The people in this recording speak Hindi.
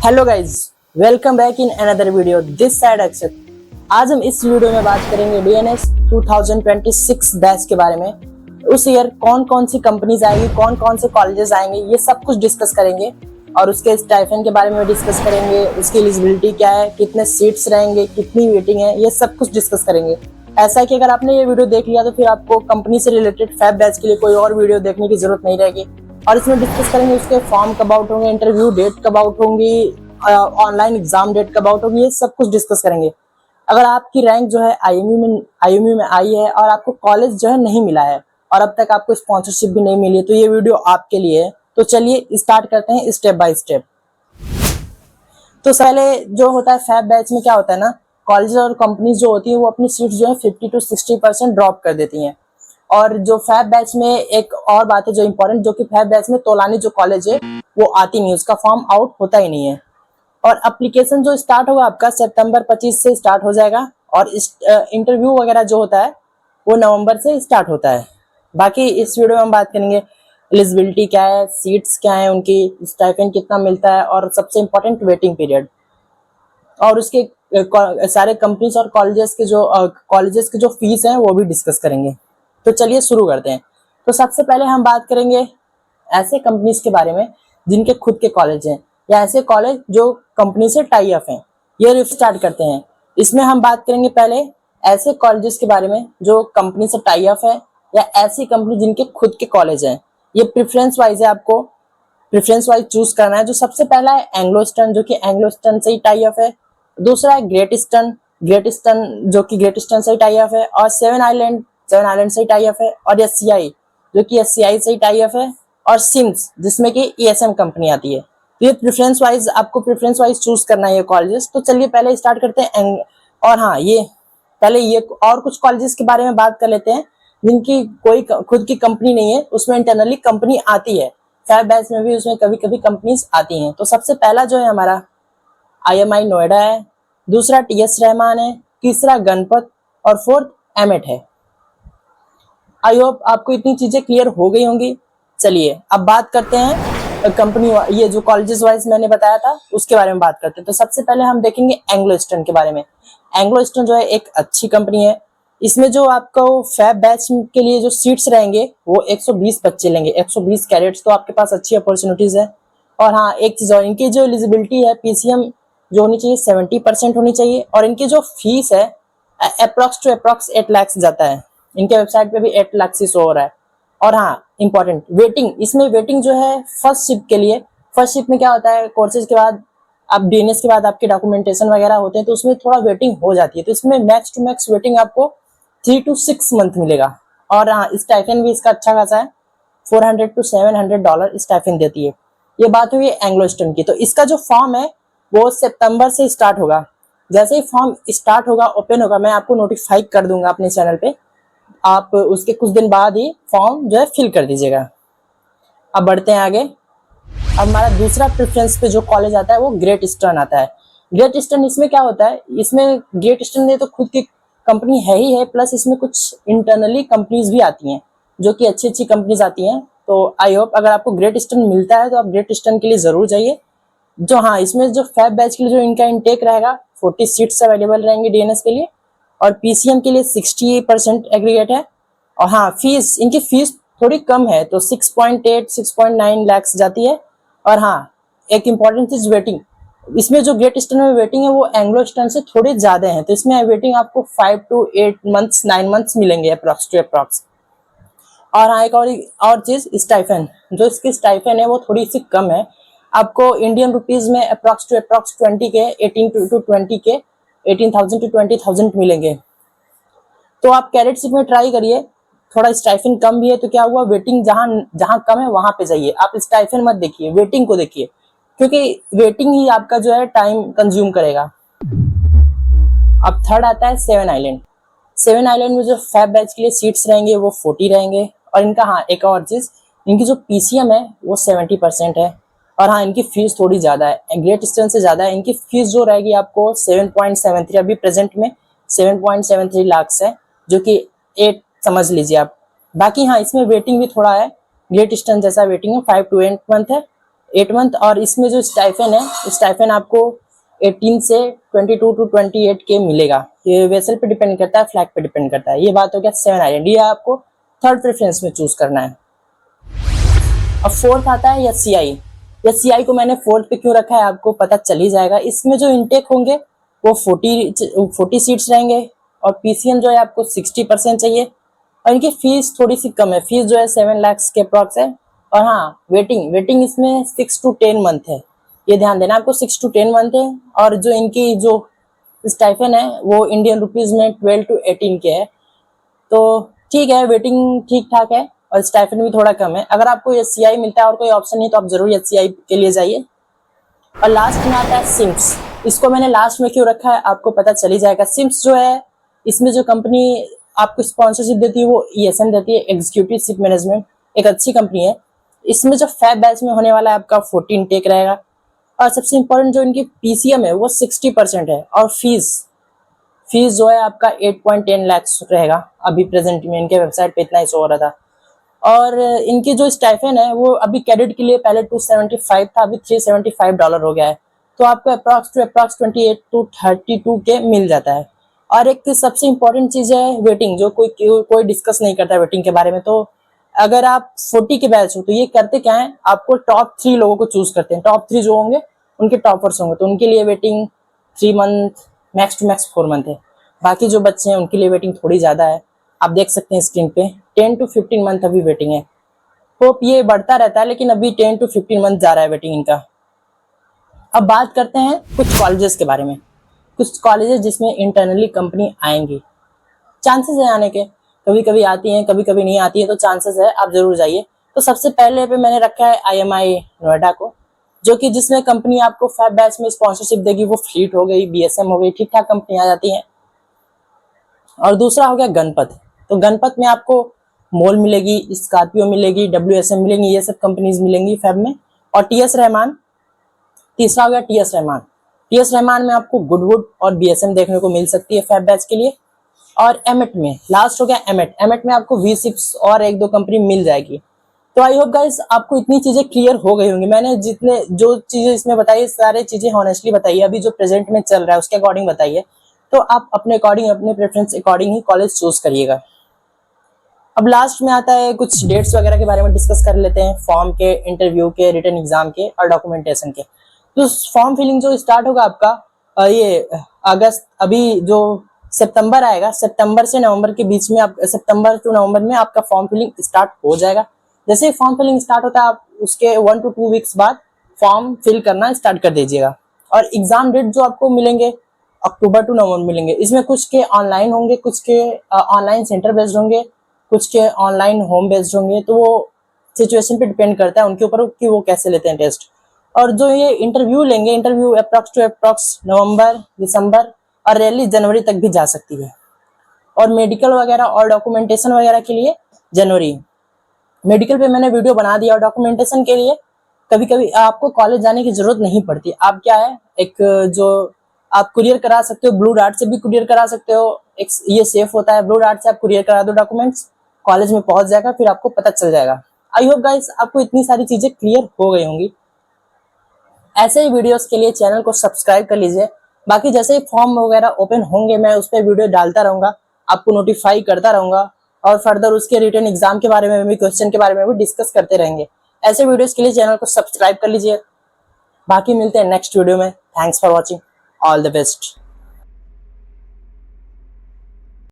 Hello guys, welcome back in another video. This side Akshat. आज हम इस वीडियो में बात करेंगे डीएनएस 2026 बैच के बारे में। उस ईयर कौन कौन सी कंपनीज आएगी, कौन कौन से कॉलेजेस आएंगे, ये सब कुछ डिस्कस करेंगे। और उसके स्टाइपेंड के बारे में डिस्कस करेंगे, उसकी एलिजिबिलिटी क्या है, कितने सीट्स रहेंगे, कितनी वेटिंग है, ये सब कुछ डिस्कस करेंगे। ऐसा है कि अगर आपने ये वीडियो देख लिया तो फिर आपको कंपनी से रिलेटेड फैब बैच के लिए कोई और वीडियो देखने की जरूरत नहीं रहेगी। और इसमें डिस्कस करेंगे उसके फॉर्म कब आउट होंगे, इंटरव्यू डेट कब आउट होंगी, ऑनलाइन एग्जाम डेट कब आउट होगी, ये सब कुछ डिस्कस करेंगे। अगर आपकी रैंक जो है आईएमयू में आई है और आपको कॉलेज जो है नहीं मिला है और अब तक आपको स्पॉन्सरशिप भी नहीं मिली है, तो ये वीडियो आपके लिए है। तो चलिए स्टार्ट करते हैं स्टेप बाय स्टेप। तो पहले जो होता है फैब बैच में क्या होता है ना, कॉलेज और कंपनीज जो होती है वो अपनी सीट्स जो है 50 to 60% ड्रॉप कर देती हैं। और जो फैब बैच में एक और बात है जो इम्पोर्टेंट, जो कि फैब बैच में तोलानी जो कॉलेज है वो आती नहीं, उसका फॉर्म आउट होता ही नहीं है। और एप्लीकेशन जो स्टार्ट होगा आपका सितंबर 25 से स्टार्ट हो जाएगा। और इस इंटरव्यू वगैरह जो होता है वो नवंबर से स्टार्ट होता है। बाकी इस वीडियो में हम बात करेंगे एलिजिबिलिटी क्या है, सीट्स क्या है, उनकी स्टाइपेंड कितना मिलता है, और सबसे इम्पोर्टेंट वेटिंग पीरियड, और उसके सारे कंपनीज और कॉलेजेस के जो फीस हैं वो भी डिस्कस करेंगे। तो चलिए शुरू करते हैं। तो सबसे पहले हम बात करेंगे ऐसे कंपनीज के बारे में जिनके खुद के कॉलेज हैं, या ऐसे कॉलेज जो कंपनी से टाई अप हैं। ये स्टार्ट करते हैं। इसमें हम बात करेंगे पहले ऐसे कॉलेजेस के बारे में जो कंपनी से टाई अप है, या ऐसी कंपनी जिनके खुद के कॉलेज हैं। ये प्रेफरेंस वाइज है, आपको प्रेफरेंस वाइज चूज करना है। जो सबसे पहला है एंग्लो ईस्टर्न, जो कि एंग्लो ईस्टर्न से ही टाई अप है। दूसरा है ग्रेट ईस्टर्न जो कि ग्रेट ईस्टर्न से ही टाई अप है। और सेवन आइलैंड से ही टाई अप है। और एससीआई जो कि एससीआई से ही टाई अप है। और सिम्स जिसमें कि ईएसएम कंपनी आती है। तो ये आपको प्रेफरेंस वाइज चूज करना है ये कॉलेजेस। तो चलिए पहले स्टार्ट करते हैं। और हाँ, ये और कुछ कॉलेजेस के बारे में बात कर लेते हैं जिनकी कोई खुद की कंपनी नहीं है, उसमें इंटरनली कंपनी आती है। फैब बैच में भी उसमें कभी कभी कंपनीज आती हैं। तो सबसे पहला जो है हमारा IMI नोएडा है, दूसरा TS रहमान है, तीसरा गणपत, और फोर्थ एमेट है। आई होप आपको इतनी चीजें क्लियर हो गई होंगी। चलिए अब बात करते हैं कंपनी, ये जो कॉलेजेस वाइज मैंने बताया था उसके बारे में बात करते हैं। तो सबसे पहले हम देखेंगे एंग्लो ईस्टर्न के बारे में। एंग्लो ईस्टर्न जो है एक अच्छी कंपनी है। इसमें जो आपको फैब बैच के लिए जो सीट्स रहेंगे वो 120 बच्चे लेंगे, 120 कैडेट्स। तो आपके पास अच्छी अपॉर्चुनिटीज है। और हाँ, एक चीज और, इनकी जो एलिजिबिलिटी है PCM जो होनी चाहिए 70% होनी चाहिए। और इनकी जो फीस है अप्रॉक्स 8 लाख जाता है। इनके वेबसाइट पे भी 8 लाख से शो हो रहा है। और हाँ, इंपॉर्टेंट वेटिंग, इसमें वेटिंग जो है फर्स्ट शिफ्ट के लिए। फर्स्ट शिफ्ट में क्या होता है, कोर्सेज के बाद आप डीएनएस के बाद आपके डॉक्यूमेंटेशन वगैरह होते हैं, तो उसमें थोड़ा वेटिंग हो जाती है। तो इसमें मैक्स टू मैक्स वेटिंग आपको 3 to 6 मंथ मिलेगा। और हाँ, स्टाइपेंड भी इसका अच्छा खासा है, $400 to $700 स्टाइपेंड देती है। ये बात हुई एंग्लो ईस्टर्न की। तो इसका जो फॉर्म है वो सितंबर से स्टार्ट होगा। जैसे ही फॉर्म स्टार्ट होगा, ओपन होगा, मैं आपको नोटिफाई कर दूंगा अपने चैनल पे। आप उसके कुछ दिन बाद ही फॉर्म जो है फिल कर दीजिएगा। अब बढ़ते हैं आगे। अब हमारा दूसरा प्रेफरेंस पे जो कॉलेज आता है वो ग्रेट ईस्टर्न आता है। ग्रेट ईस्टर्न, इसमें क्या होता है, इसमें ग्रेट ईस्टर्न ने तो खुद की कंपनी है ही है, प्लस इसमें कुछ इंटरनली कंपनीज भी आती हैं जो कि अच्छी अच्छी कंपनीज आती हैं। तो आई होप अगर आपको ग्रेट ईस्टर्न मिलता है तो आप ग्रेट ईस्टर्न के लिए जरूर जाइए। जो हाँ, इसमें जो फैब बैच के लिए जो इनका इनटेक रहेगा 40 सीट्स अवेलेबल रहेंगे डीएनएस के लिए। और पीसीएम के लिए 60% एग्रीगेट है। और हाँ, इनकी फीस थोड़ी कम है, तो 6.9 लाख जाती है। और हाँ, एक इम्पॉर्टेंट चीज वेटिंग, इसमें जो ग्रेट ईस्टर्न में वेटिंग है वो एंग्लो ईस्टर्न से थोड़े ज्यादा है। तो इसमें वेटिंग आपको 5 to 8 मंथ्स 9 मंथ्स मिलेंगे अप्रॉक्स। और हाँ, एक और चीज, स्टाइफन, जो इसकी स्टाइफन है वो थोड़ी सी कम है। आपको इंडियन रुपीज में अप्रॉक्स 20 के 18,000 to 20,000 मिलेंगे। तो आप कैडेटशिप में ट्राई करिए। थोड़ा स्टाइफन कम भी है तो क्या हुआ, वेटिंग जहां कम है वहां पे जाइए। आप स्टाइफन मत देखिए, वेटिंग को देखिए, क्योंकि वेटिंग ही आपका जो है टाइम कंज्यूम करेगा। अब थर्ड आता है सेवन आइलैंड में जो फैब बैच के लिए सीट्स रहेंगे वो 40 रहेंगे। और इनका हाँ, एक और चीज, इनकी जो PCM है वो 70% है। और हाँ, इनकी फीस थोड़ी ज्यादा है, ग्रेट ईस्टर्न से ज्यादा है। इनकी फीस जो रहेगी आपको 7.73, अभी प्रेजेंट में 7.73 लाख है, जो कि 8 समझ लीजिए आप। बाकी हाँ, इसमें वेटिंग भी थोड़ा है, ग्रेट ईस्टर्न जैसा वेटिंग है, 5 to 8 मंथ है। 8 मंथ। और इसमें जो स्टाइफन है, स्टाइफन आपको 18 से 22 टू 28 के मिलेगा। ये वेसल पे डिपेंड करता है, फ्लैग पे डिपेंड करता है। ये बात हो गया 7 आइलैंड, ये आपको थर्ड प्रेफरेंस में चूज करना है। अब फोर्थ आता है एचसीआई। एचसीआई को मैंने फोर्थ पे क्यों रखा है आपको पता चल ही जाएगा। इसमें जो इनटेक होंगे वो 40 सीट्स रहेंगे और पीसीएम जो है आपको 60% चाहिए और इनकी फीस थोड़ी सी कम है। फीस जो है 7 लाख के अप्रॉक्स है। और हाँ, वेटिंग इसमें 6 टू 10 मंथ है, ये ध्यान देना आपको, 6 टू 10 मंथ है। और जो इनकी जो स्टाइफन है वो इंडियन रुपीज में 12 टू 18 के है, तो ठीक है, वेटिंग ठीक ठाक है और स्टाइफन भी थोड़ा कम है। अगर आपको एचसीआई मिलता है और कोई ऑप्शन नहीं तो आप जरूर एचसीआई के लिए जाइए। और लास्ट में आता है सिम्स। इसको मैंने लास्ट में क्यों रखा है आपको पता चल ही जाएगा। सिम्स जो है, इसमें जो कंपनी आपको स्पॉन्सरशिप देती है वो ईएसएम देती है, एग्जीक्यूटिव शिप मैनेजमेंट, एक अच्छी कंपनी है। इसमें जो फैब बैच में होने वाला है आपका 14 टेक रहेगा। और सबसे इंपॉर्टेंट जो इनकी पीसीएम है वो 60% है। और फीस जो है आपका 8.10 लाख रहेगा। अभी प्रेजेंट में इनके वेबसाइट पे इतना ही शो हो रहा था। और इनकी जो स्टाइफन है वो अभी कैडेट के लिए पहले 275 था, अभी $375 हो गया है। तो आपको अप्रॉक्स 28 टू 32 के मिल जाता है। और एक सबसे इंपॉर्टेंट चीज है वेटिंग, जो कोई डिस्कस नहीं करता है वेटिंग के बारे में। तो अगर आप 40 के बैच हो तो ये करते क्या है, आपको टॉप 3 लोगों को चूज करते हैं। टॉप 3 जो होंगे उनके टॉपर्स होंगे, तो उनके लिए waiting 3 month, max to max 4 month है। बाकी जो बच्चे हैं उनके लिए वेटिंग थोड़ी ज्यादा है, आप देख सकते हैं स्क्रीन पे 10 टू 15 मंथ अभी वेटिंग है। होप ये बढ़ता रहता है, लेकिन अभी 10 टू 15 मंथ जा रहा है वेटिंग इनका। अब बात करते हैं कुछ कॉलेजेस के बारे में। कुछ कॉलेजेस जिसमें इंटरनली कंपनी आएंगी, चांसेस है आने के, कभी कभी आती हैं कभी कभी नहीं आती है, तो चांसेस है, आप जरूर जाइए। तो सबसे पहले पे मैंने रखा है IMI नोएडा को, जो कि जिसमें कंपनी आपको फैब बैच में स्पॉन्सरशिप देगी। वो फ्लीट हो गई, BSM हो गई, ठीक ठाक कंपनी आ जाती है। और दूसरा हो गया गणपत। तो गणपत में आपको मॉल मिलेगी, स्कॉर्पियो मिलेगी, WSM मिलेंगी, ये सब कंपनीज मिलेंगी फैब में। और TS रहमान, तीसरा हो गया TS रहमान। TS रहमान में आपको गुडवुड और BSM देखने को मिल सकती है फैब बैच के लिए। और एमेट में लास्ट हो गया एमेट में आपको V6 और एक दो कंपनी मिल जाएगी। तो आई होप गाइस आपको इतनी चीजें क्लियर हो गई होंगी। मैंने जितने जो चीजें इसमें बताई सारी चीजें हॉनेस्टली बताई है, अभी जो प्रेजेंट में चल रहा है उसके अकॉर्डिंग बताइए। तो आप अपने अकॉर्डिंग, अपने प्रेफरेंस अकॉर्डिंग ही कॉलेज चूज करिएगा। अब लास्ट में आता है कुछ डेट्स वगैरह के बारे में डिस्कस कर लेते हैं, फॉर्म के, इंटरव्यू के, रिटन एग्जाम के और डॉक्यूमेंटेशन के। तो फॉर्म फिलिंग जो स्टार्ट होगा आपका ये अगस्त, अभी जो सितंबर आएगा, सितंबर से नवंबर के बीच में, आप सितंबर टू नवंबर में आपका फॉर्म फिलिंग स्टार्ट हो जाएगा। जैसे ही फॉर्म फिलिंग स्टार्ट होता है आप उसके 1 टू 2 वीक्स बाद फॉर्म फिल करना स्टार्ट कर दीजिएगा। और एग्जाम डेट जो आपको मिलेंगे अक्टूबर टू नवंबर मिलेंगे। इसमें कुछ के ऑनलाइन होंगे, कुछ के ऑनलाइन सेंटर बेस्ड होंगे, कुछ के ऑनलाइन होम बेस्ड होंगे। तो वो सिचुएशन पे डिपेंड करता है उनके ऊपर कि वो कैसे लेते हैं टेस्ट। और जो ये इंटरव्यू लेंगे, इंटरव्यू अप्रॉक्स टू अप्रॉक्स नवंबर, दिसंबर और रैली जनवरी तक भी जा सकती है। और मेडिकल वगैरह और डॉक्यूमेंटेशन वगैरह के लिए जनवरी। मेडिकल पे मैंने वीडियो बना दिया। और डॉक्यूमेंटेशन के लिए कभी कभी आपको कॉलेज जाने की जरूरत नहीं पड़ती। आप क्या है, एक जो आप कुरियर करा सकते हो, ब्लू डार्ट से भी कुरियर करा सकते हो। एक ये सेफ होता है, ब्लू डार्ट से आप कुरियर करा दो डॉक्यूमेंट्स, कॉलेज में पहुंच जाएगा, फिर आपको पता चल जाएगा। आई होप गाइस आपको इतनी सारी चीजें क्लियर हो गई होंगी। ऐसे ही वीडियोस के लिए चैनल को सब्सक्राइब कर लीजिए। बाकी जैसे ही फॉर्म वगैरह ओपन होंगे मैं उस पर वीडियो डालता रहूंगा, आपको नोटिफाई करता रहूंगा। और फर्दर उसके रिटन एग्जाम के बारे में भी, क्वेश्चन के बारे में भी डिस्कस करते रहेंगे। ऐसे वीडियोस के लिए चैनल को सब्सक्राइब कर लीजिए। बाकी मिलते हैं नेक्स्ट वीडियो में। Thanks for watching, all the best.